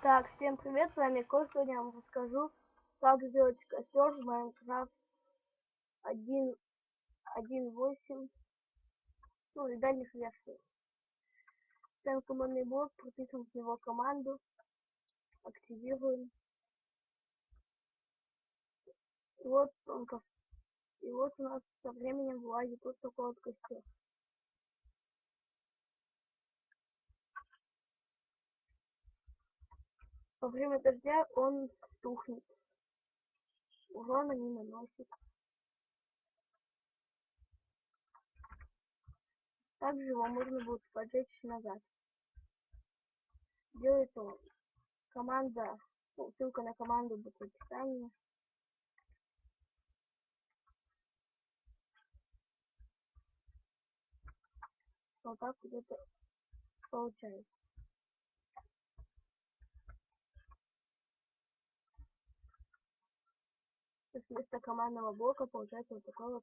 Так, всем привет, с вами Кот. Сегодня я вам расскажу, как сделать костер в Minecraft 1.8, ну и дальних версий. Ставим командный блок, прописываем в него команду, активируем. И вот у нас со временем вылазит вот такой вот костер. Во время дождя он тухнет, урона не наносит. Также его можно будет поджечь назад. Делается он команда, ссылка на команду будет в описании. Вот так вот это получается. То есть вместо командного блока получается вот такой вот